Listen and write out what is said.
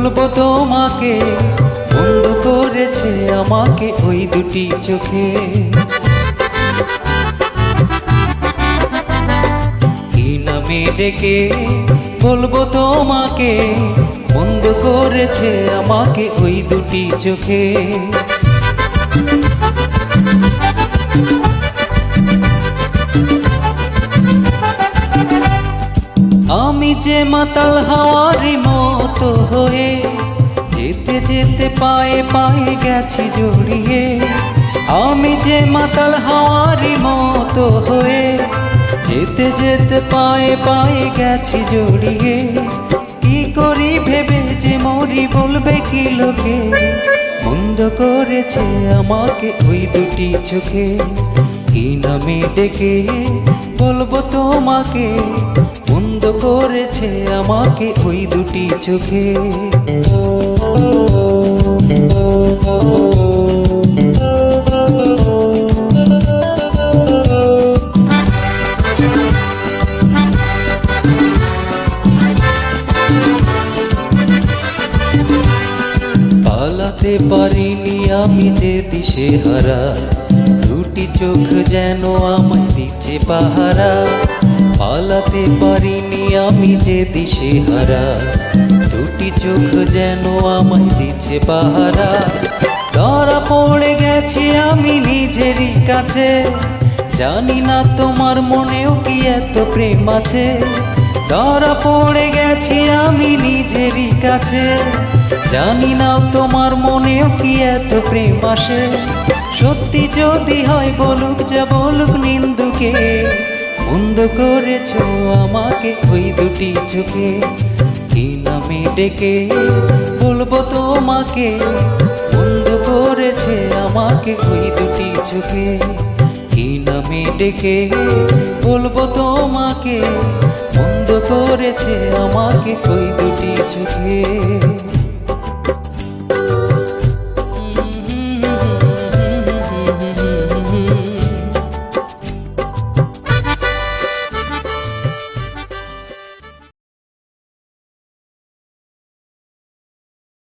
বলবো তোমাকে, বন্ধ করেছে আমাকে ওই দুটি চোখে। কি নামে ডেকে বলবো তোমাকে, বন্ধ করেছে আমাকে ওই দুটি চোখে। আমি যে মাতাল হাওয়ারি মতো হয়ে যেতে যেতে পায়ে পায়ে গেছি জড়িয়ে। আমি যে মাতাল হাওয়ারি মতো হয়ে যেতে যেতে পায়ে পায়ে গেছি জড়িয়ে। কি করি ভেবে যে মরি বলবে কি লোকে, বন্ধ করেছে আমাকে ওই দুটি চোখে। কি নামে ডেকে বলবো তোমাকে, বন্ধ করেছে আমাকে ওই দুটি চোখে। পালাতে পারিনি আমি যে দিশেহারা, দুটি চোখ যেন আমায় দিচ্ছে পাহারা। পালাতে পারিনি আমি যে দিশেহারা, দুটি চোখ যেন আমায় দিচ্ছে পাহারা। ধরা পড়ে গেছি আমি নিজেরই কাছে, জানি না তোমার মনেও কি এত প্রেম আছে। ধরা পড়ে গেছি আমি নিজেরই কাছে, জানি না তোমার মনেও কি এত প্রেম আসে। সত্যি যদি হয় বলুক যা বলুক নিন্দুকে, বন্ধ করেছ আমাকে ওই দুটি চোখে। কি নামে ডেকে বলবো তোমাকে, বন্ধ করেছে আমাকে ওই দুটি চোখে। কি নামে ডেকে বলবো তোমাকে, বন্ধ করেছে আমাকে ওই দুটি চোখে।